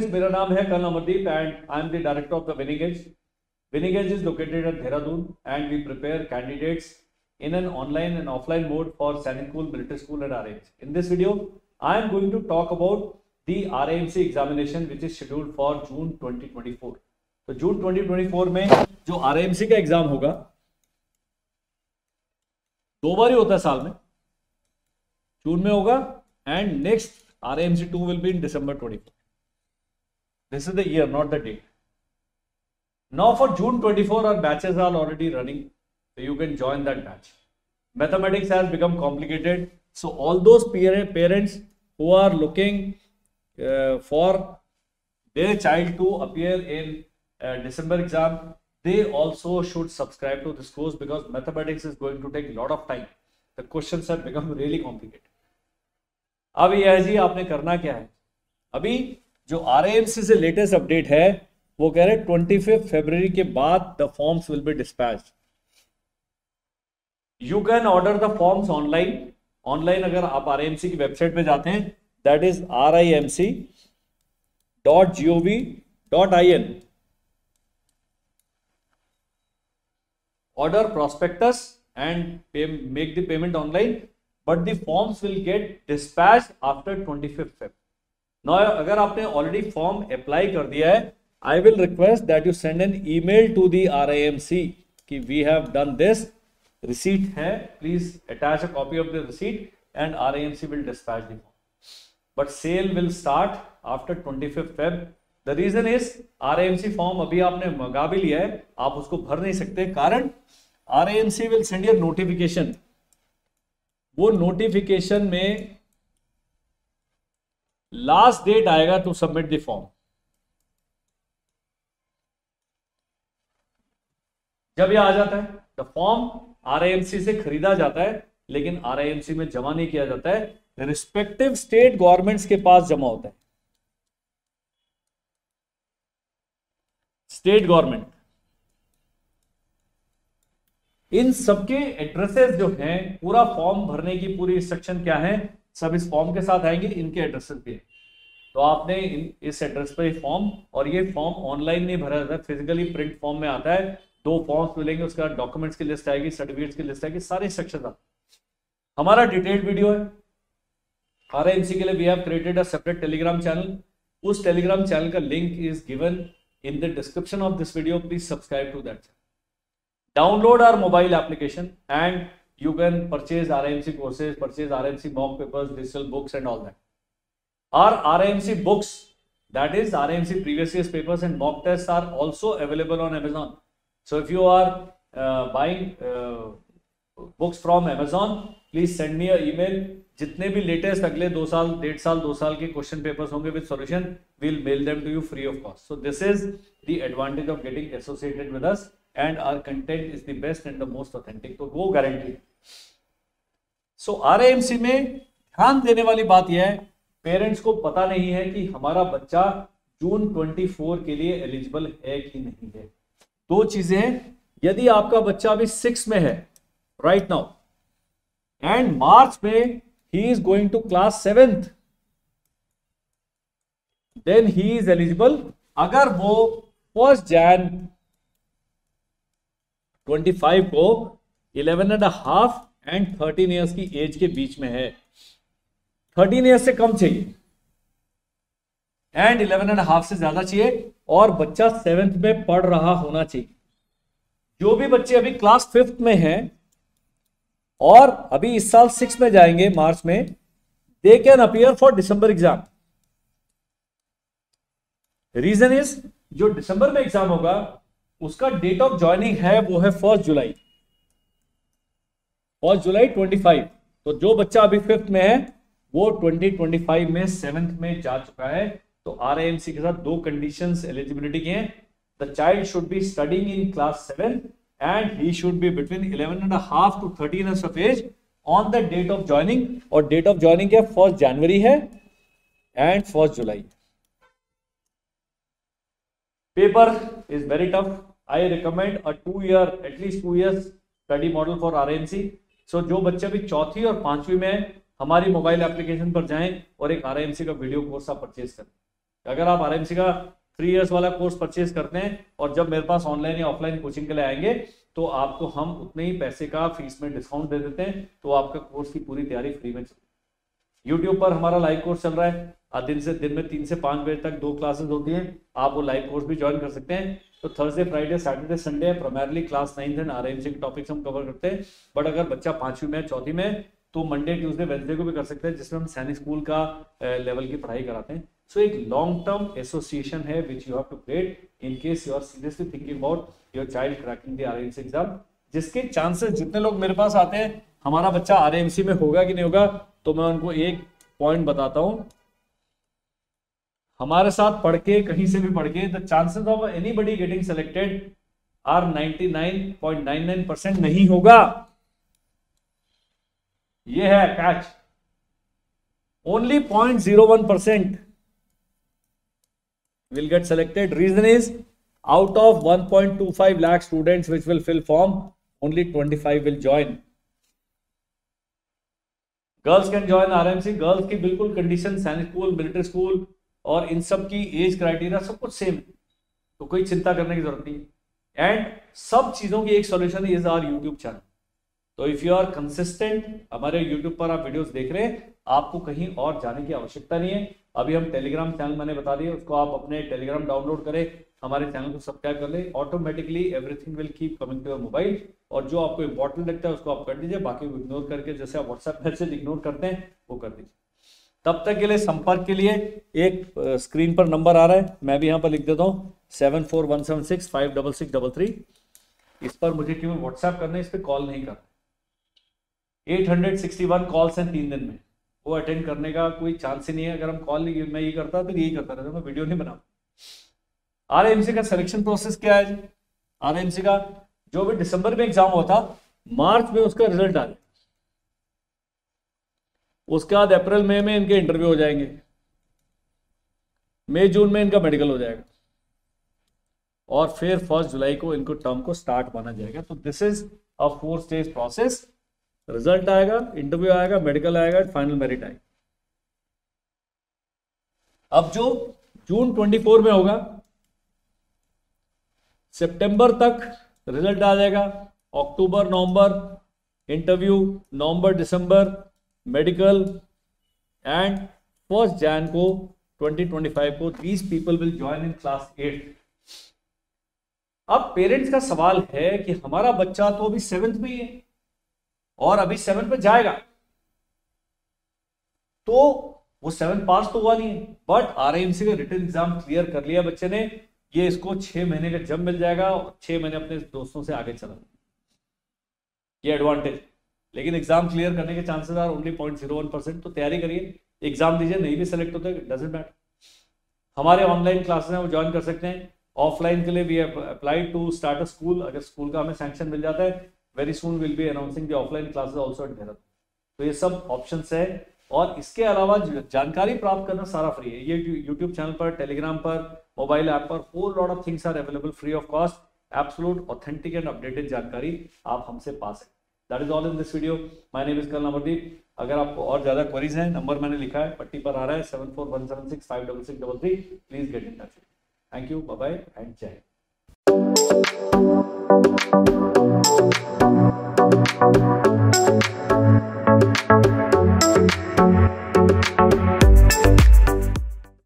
Students, मेरा नाम है colonel Amardeep and I am the director of the winning edge. Winning Edge is located at Dehradun and we prepare candidates in an online and offline mode for Sainik Military School at RAMC. In this video, I am going to talk about the RAMC examination which is scheduled for June 2024. तो June 2024 में जो RAMC का exam होगा, 2 बार ही होता है साल में, जून में होगा and next RAMC 2 will be in December 24. This is the year, not the date. Now for June 24, our batches are already running, so you can join that batch. Mathematics has become complicated, so all those parents who are looking for their child to appear in December exam, they also should subscribe to this course because mathematics is going to take a lot of time. The questions have become really complicated. अब यह जी आपने करना क्या है, अभी जो RAMC से latest update है वो कह रहे 25 फरवरी के बाद the forms will be dispatched. You can order the forms online अगर आप RAMC की वेबसाइट पे जाते हैं, that is RIMC.gov.in. Order prospectus and make the payment online, but the forms will get dispatched after 25th Feb. Now अगर आपने already form apply कर दिया है, I will request that you send an email to the RAMC कि we have done this, receipt है, please attach a copy of the receipt and RAMC will dispatch the form. But sale will start after 25th Feb. The reason is RAMC form अभी आपने मंगा भी लिया है, आप उसको भर नहीं सकते, कारण RAMC will send you notification. वो नोटिफिकेशन में लास्ट डेट आएगा टू सबमिट द फॉर्म. जब ये आ जाता है, द फॉर्म RAMC से खरीदा जाता है लेकिन RAMC में जमा नहीं किया जाता है, रिस्पेक्टिव स्टेट गवर्नमेंट्स के पास जमा होता है. स्टेट गवर्नमेंट इन सबके एड्रेसेस जो हैं, पूरा फॉर्म भरने की पूरी इंस्ट्रक्शन क्या है, सब इस फॉर्म के साथ आएंगे, इनके एड्रेसेस भी है. तो आपने इस एड्रेस पर फॉर्म, और ये फॉर्म ऑनलाइन नहीं भरा जाता है, फिजिकली प्रिंट फॉर्म में आता है. 2 फॉर्म्स मिलेंगे, उसका डॉक्यूमेंट्स की लिस्ट आएगी, सर्टिफिकेट्स की लिस्ट आएगी, सारे सेक्शन आते. हमारा डिटेल्ड वीडियो है RAMC के लिए. We have created a separate Telegram channel. उस टेलीग्राम चैनल का link is given in the description of this video. Please subscribe to that channel. Download our mobile application and you can purchase RAMC courses, purchase RAMC mock papers, digital books and all that. Our RAMC books, that is RAMC previous year's papers and mock tests, are also available on Amazon. So if you are buying books from Amazon, please send me an email. जितने भी latest अगले 2 साल, 1.5 साल, 2 साल के question papers होंगे with solution, we'll mail them to you free of cost. So this is the advantage of getting associated with us, and our content is the best and the most authentic. तो वो guarantee. सो RAMC में ध्यान देने वाली बात यह है, parents को पता नहीं है कि हमारा बच्चा जून 24 के लिए एलिजिबल है कि नहीं है. 2 चीजें हैं. यदि आपका बच्चा अभी 6 में है राइट नाउ एंड मार्च में he is going to class 7th, then he is eligible. अगर वो 1 Jan 25 को 11.5 एंड 13 ईयर्स की एज के बीच में है, 13 ईयर्स से कम चाहिए एंड 11.5 से ज्यादा चाहिए, और बच्चा 7th में पढ़ रहा होना चाहिए. जो भी बच्चे अभी क्लास 5th में हैं और अभी इस साल 6 में जाएंगे मार्च में, they can appear for December exam. Reason is, जो दिसंबर में एग्जाम होगा उसका डेट ऑफ ज्वाइनिंग है वो है 1 जुलाई 25. तो जो बच्चा अभी 5th में है वो 2025 में 7th में जा चुका है. तो RAMC के साथ 2 कंडीशंस एलिजिबिलिटी की हैं. The child should be studying in class 7 and he should be between 11.5 to 13 years of age on the date of joining. और डेट ऑफ ज्वाइनिंग क्या 1 जनवरी है एंड 1 जुलाई. Paper is very tough. I recommend a 2 year, at least 2 years study model for RAMC. So जो बच्चे भी 4th और 5वीं में है, हमारी मोबाइल एप्लीकेशन पर जाएं और एक RAMC का वीडियो कोर्स आप परचेज करें. अगर आप आरएमसी का 3 इयर्स वाला कोर्स परचेज करते हैं और जब मेरे पास ऑनलाइन या ऑफलाइन कोचिंग के लिए आएंगे तो आपको हम उतने ही पैसे का फीस में डिस्काउंट दे देते हैं, तो आपका कोर्स की पूरी तैयारी फ्री में चलती है। यूट्यूब पर हमारा लाइव कोर्स चल रहा है, दिन में 3 से 5 बजे तक 2 क्लासेस होती हैं, आप वो लाइव कोर्स भी ज्वाइन कर सकते हैं। तो Thursday, Friday, Saturday, Sunday primarily class 9th and RMC के टॉपिक्स हम कवर करते हैं। बट अगर बच्चा 5वीं में, 4थी में, तो मंडे, ट्यूसडे, वेडनेसडे को भी कर सकते हैं, जिसमें हम सैनिक स्कूल का लेवल की पढ़ाई कराते हैं। सो एक लॉन्ग टर्म एसोसिएशन है which you have to create in case you are seriously thinking about your child cracking the RMC exam, जिसके चांसेस, जितने लोग मेरे पास आते हैं हमारा बच्चा आरएमसी में होगा कि नहीं होगा, तो मैं उनको एक पॉइंट बताता हूं, हमारे साथ पढ़ के, कहीं से भी पढ़ के, the chances of anybody getting selected are 99.99% नहीं होगा। ये है catch, only 0.01% will get selected. Reason is, out of 1.25 lakh students which will fill form, only 25 will join. Girls can join RMC, girls की बिल्कुल कंडीशन सैनिक school, military school और इन सब की एज क्राइटेरिया सब कुछ सेम है, तो कोई चिंता करने की जरूरत नहीं है। एंड सब चीजों की एक solution is our YouTube channel. तो इफ यू आर कंसिस्टेंट, हमारे यूट्यूब पर आप वीडियोस देख रहे हैं, आपको कहीं और जाने की आवश्यकता नहीं है। अभी हम टेलीग्राम चैनल मैंने बता दिया, उसको आप अपने टेलीग्राम डाउनलोड करें, हमारे चैनल को सब्सक्राइब कर ले, automatically everything will keep coming to your mobile. और जो आपको इंपॉर्टेंट लगता है उसको आप कर दीजिए, बाकी को इग्नोर करके, जैसे आप व्हाट्सएप मैसेज इग्नोर करते हैं वो कर दीजिए। तब तक के लिए संपर्क के लिए एक स्क्रीन पर नंबर आ रहा है, मैं भी यहाँ पर लिख देता हूँ 7417656633। इस पर मुझे केवल व्हाट्सएप करना है, इस पर कॉल नहीं करना। 861 कॉल्स हैं 3 दिन में, वो अटेंड करने का कोई चांस ही नहीं है। अगर हम कॉल नहीं, मैं ये करता तो यही करता रहता, मैं वीडियो नहीं बना। आरएमसी का सिलेक्शन प्रोसेस क्या है? आरएमसी का जो भी दिसंबर में एग्जाम हुआ था, मार्च में उसका रिजल्ट आ जाए, उसके बाद अप्रैल मई में इनके इंटरव्यू हो जाएंगे, मई जून में इनका मेडिकल हो जाएगा और फिर 1 जुलाई को इनको टर्म को स्टार्ट माना जाएगा। तो this is a 4 stage process. Result आएगा, इंटरव्यू आएगा, मेडिकल आएगा, फाइनल मेरिट आएगा। अब जो जून 24 में होगा, सितंबर तक रिजल्ट आ जाएगा, अक्टूबर नवंबर इंटरव्यू, नवंबर दिसंबर मेडिकल, एंड 1 जैन को 2025 को these people will join in class 8। अब पेरेंट्स का सवाल है कि हमारा बच्चा तो अभी 7th में ही है और अभी 7th में जाएगा, तो वो 7th पास तो हुआ नहीं है, बट आरएमसी का रिटन एग्जाम क्लियर कर लिया बच्चे ने, ये इसको 6 महीने का जब मिल जाएगा और 6 महीने अपने दोस्तों से आगे चला, ये एडवांटेज। लेकिन एग्जाम क्लियर करने के चांसेस आर ओनली 0.01%। तो तैयारी करिए, एग्जाम दीजिए, नहीं भी सेलेक्ट होते डजंट मैटर। हमारे ऑनलाइन क्लासेस हैं वो ज्वाइन कर सकते हैं। ऑफलाइन के लिए we applied to start a school, अगर स्कूल का हमें सैंक्शन मिल जाता है, very soon will be announcing the offline classes also at Dehradun. तो ये सब ऑप्शंस है, और इसके अलावा जानकारी प्राप्त करना सारा फ्री है। ये यूट्यूब चैनल पर, टेलीग्राम पर, मोबाइल ऐप पर, whole lot of things are available free of cost. Absolute authentic and updated जानकारी आप हमसे पा सकते हैं। That is all in this video. My name is colonel Amardeep. अगर आपको और ज्यादा क्वेरीज हैं, नंबर मैंने लिखा है, पट्टी पर आ रहा है 7417656633। Please get in touch. Thank you, bye bye and Jai Hind.